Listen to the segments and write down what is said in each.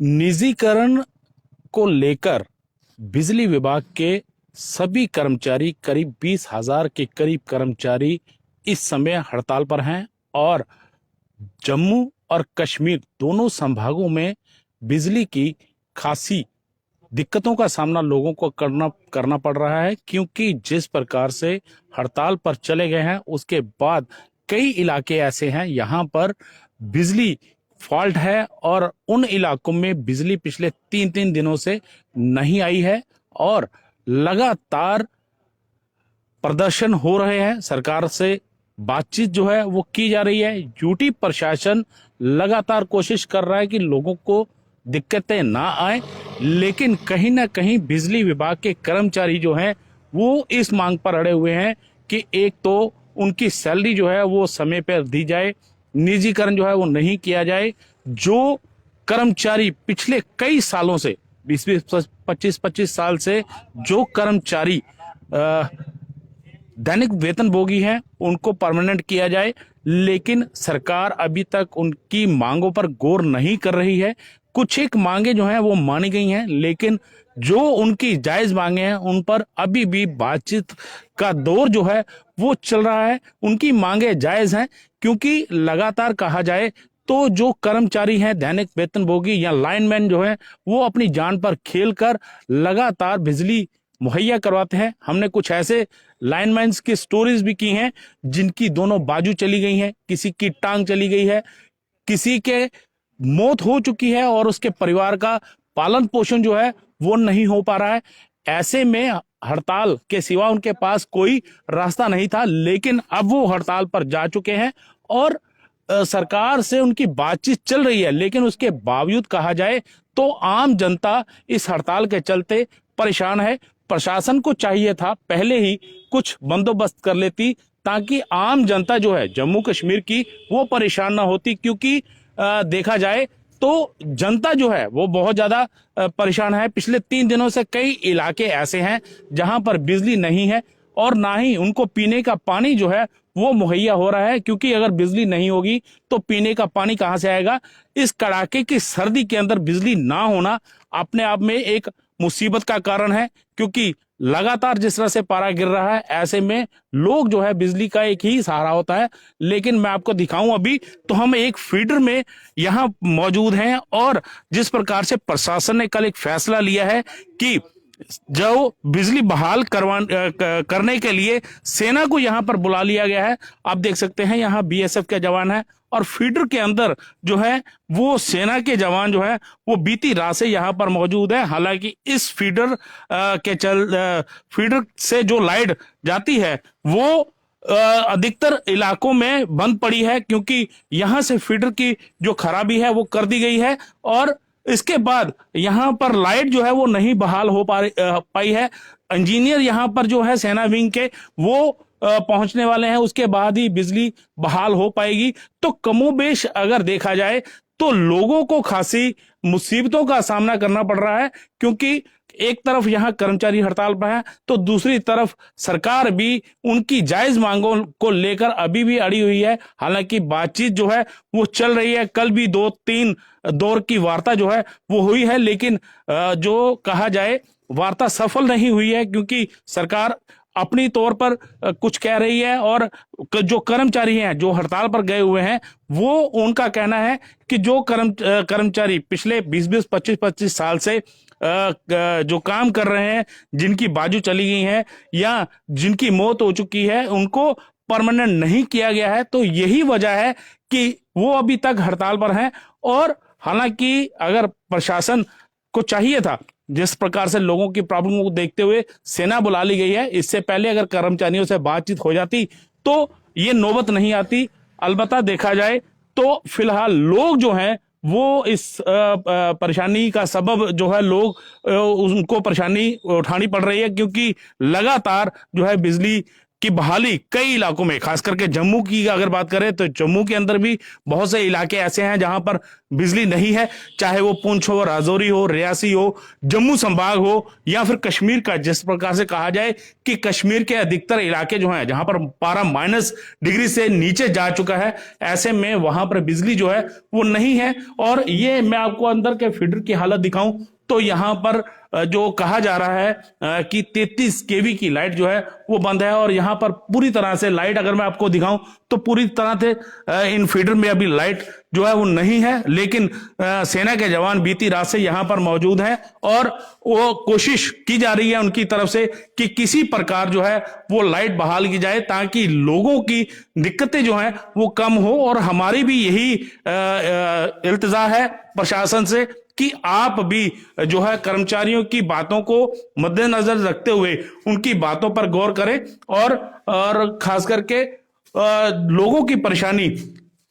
निजीकरण को लेकर बिजली विभाग के सभी कर्मचारी, करीब 20,000 के करीब कर्मचारी इस समय हड़ताल पर हैं और जम्मू और कश्मीर दोनों संभागों में बिजली की खासी दिक्कतों का सामना लोगों को करना पड़ रहा है, क्योंकि जिस प्रकार से हड़ताल पर चले गए हैं उसके बाद कई इलाके ऐसे हैं यहां पर बिजली फॉल्ट है और उन इलाकों में बिजली पिछले 3-3 दिनों से नहीं आई है और लगातार प्रदर्शन हो रहे हैं। सरकार से बातचीत जो है वो की जा रही है। यूटी प्रशासन लगातार कोशिश कर रहा है कि लोगों को दिक्कतें ना आए, लेकिन कहीं ना कहीं बिजली विभाग के कर्मचारी जो हैं वो इस मांग पर अड़े हुए हैं कि एक तो उनकी सैलरी जो है वो समय पर दी जाए, निजीकरण जो है वो नहीं किया जाए। जो कर्मचारी पिछले कई सालों से 20-20 25-25 साल से जो कर्मचारी दैनिक वेतनभोगी हैं उनको परमानेंट किया जाए, लेकिन सरकार अभी तक उनकी मांगों पर गौर नहीं कर रही है। कुछ एक मांगे जो हैं वो मानी गई हैं, लेकिन जो उनकी जायज मांगे हैं उन पर अभी भी बातचीत का दौर जो है वो चल रहा है। उनकी मांगे जायज हैं, क्योंकि लगातार कहा जाए तो जो कर्मचारी हैं दैनिक वेतनभोगी या लाइनमैन जो है वो अपनी जान पर खेलकर लगातार बिजली मुहैया करवाते हैं। हमने कुछ ऐसे लाइनमैन्स की स्टोरीज भी की हैं जिनकी दोनों बाजू चली गई हैं, किसी की टांग चली गई है, किसी के मौत हो चुकी है और उसके परिवार का पालन पोषण जो है वो नहीं हो पा रहा है। ऐसे में हड़ताल के सिवा उनके पास कोई रास्ता नहीं था, लेकिन अब वो हड़ताल पर जा चुके हैं और सरकार से उनकी बातचीत चल रही है, लेकिन उसके बावजूद कहा जाए तो आम जनता इस हड़ताल के चलते परेशान है। प्रशासन को चाहिए था पहले ही कुछ बंदोबस्त कर लेती, ताकि आम जनता जो है जम्मू कश्मीर की वो परेशान ना होती, क्योंकि देखा जाए तो जनता जो है वो बहुत ज्यादा परेशान है। पिछले 3 दिनों से कई इलाके ऐसे हैं जहां पर बिजली नहीं है और ना ही उनको पीने का पानी जो है वो मुहैया हो रहा है, क्योंकि अगर बिजली नहीं होगी तो पीने का पानी कहां से आएगा। इस कड़ाके की सर्दी के अंदर बिजली ना होना अपने आप में एक मुसीबत का कारण है, क्योंकि लगातार जिस तरह से पारा गिर रहा है ऐसे में लोग जो है बिजली का एक ही सहारा होता है। लेकिन मैं आपको दिखाऊं, अभी तो हम एक फीडर में यहां मौजूद हैं और जिस प्रकार से प्रशासन ने कल एक फैसला लिया है कि जो बिजली बहाल करने के लिए सेना को यहां पर बुला लिया गया है। आप देख सकते हैं यहां बीएसएफ के जवान हैं और फीडर के अंदर जो है वो सेना के जवान जो है वो बीती रात से यहां पर मौजूद है। हालांकि इस फीडर से जो लाइट जाती है वो अधिकतर इलाकों में बंद पड़ी है, क्योंकि यहां से फीडर की जो खराबी है वो कर दी गई है और इसके बाद यहां पर लाइट जो है वो नहीं बहाल हो पाई है। इंजीनियर यहां पर जो है सेना विंग के वो पहुंचने वाले हैं, उसके बाद ही बिजली बहाल हो पाएगी। तो कमोबेश अगर देखा जाए तो लोगों को खासी मुसीबतों का सामना करना पड़ रहा है, क्योंकि एक तरफ यहां कर्मचारी हड़ताल पर है तो दूसरी तरफ सरकार भी उनकी जायज मांगों को लेकर अभी भी अड़ी हुई है। हालांकि बातचीत जो है वो चल रही है, कल भी 2-3 दौर की वार्ता जो है वो हुई है, लेकिन जो कहा जाए वार्ता सफल नहीं हुई है, क्योंकि सरकार अपनी तौर पर कुछ कह रही है और जो कर्मचारी हैं जो हड़ताल पर गए हुए हैं वो उनका कहना है कि जो कर्मचारी पिछले 20-20 25-25 साल से जो काम कर रहे हैं, जिनकी बाजू चली गई है या जिनकी मौत हो चुकी है, उनको परमानेंट नहीं किया गया है। तो यही वजह है कि वो अभी तक हड़ताल पर हैं। और हालांकि अगर प्रशासन को चाहिए था, जिस प्रकार से लोगों की प्रॉब्लम को देखते हुए सेना बुला ली गई है, इससे पहले अगर कर्मचारियों से बातचीत हो जाती तो ये नौबत नहीं आती। अलबत्ता देखा जाए तो फिलहाल लोग जो हैं वो इस परेशानी का सबब जो है उनको परेशानी उठानी पड़ रही है, क्योंकि लगातार जो है बिजली की बहाली कई इलाकों में, खास करके जम्मू की अगर बात करें तो जम्मू के अंदर भी बहुत से इलाके ऐसे हैं जहां पर बिजली नहीं है, चाहे वो पुंछ हो, राजौरी हो, रियासी हो, जम्मू संभाग हो या फिर कश्मीर का। जिस प्रकार से कहा जाए कि कश्मीर के अधिकतर इलाके जो हैं जहां पर पारा -डिग्री से नीचे जा चुका है, ऐसे में वहां पर बिजली जो है वो नहीं है। और ये मैं आपको अंदर के फीडर की हालत दिखाऊं तो यहां पर जो कहा जा रहा है कि 33 केवी की लाइट जो है वो बंद है, और यहां पर पूरी तरह से लाइट अगर मैं आपको दिखाऊं तो पूरी तरह से इन फीडर में अभी लाइट जो है वो नहीं है। लेकिन सेना के जवान बीती रात से यहां पर मौजूद हैं और वो कोशिश की जा रही है उनकी तरफ से कि किसी प्रकार जो है वो लाइट बहाल की जाए ताकि लोगों की दिक्कतें जो हैं वो कम हो। और हमारी भी यही इल्तिजा है प्रशासन से कि आप भी जो है कर्मचारियों की बातों को मद्देनजर रखते हुए उनकी बातों पर गौर करें और खास करके लोगों की परेशानी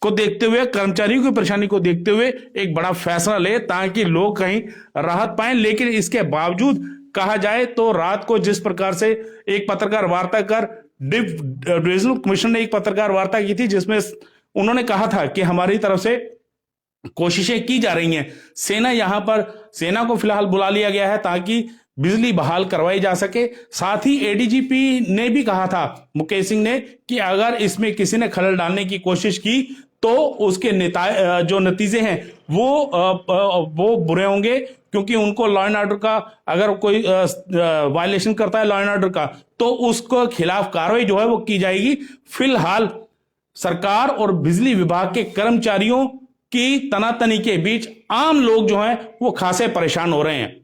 को देखते हुए, कर्मचारियों की परेशानी को देखते हुए एक बड़ा फैसला ले ताकि लोग कहीं राहत पाएं। लेकिन इसके बावजूद कहा जाए तो रात को जिस प्रकार से एक पत्रकार वार्ता कर डिविजनल कमिश्नर ने एक पत्रकार वार्ता की थी जिसमें उन्होंने कहा था कि हमारी तरफ से कोशिशें की जा रही हैं, सेना को फिलहाल बुला लिया गया है ताकि बिजली बहाल करवाई जा सके। साथ ही एडीजीपी ने भी कहा था, मुकेश सिंह ने, कि अगर इसमें किसी ने खलल डालने की कोशिश की तो उसके जो नतीजे हैं वो बुरे होंगे, क्योंकि उनको लॉ एंड ऑर्डर का अगर कोई वायलेशन करता है लॉ एंड ऑर्डर का तो उसको खिलाफ कार्रवाई जो है वो की जाएगी। फिलहाल सरकार और बिजली विभाग के कर्मचारियों की तनातनी के बीच आम लोग जो हैं वो खासे परेशान हो रहे हैं।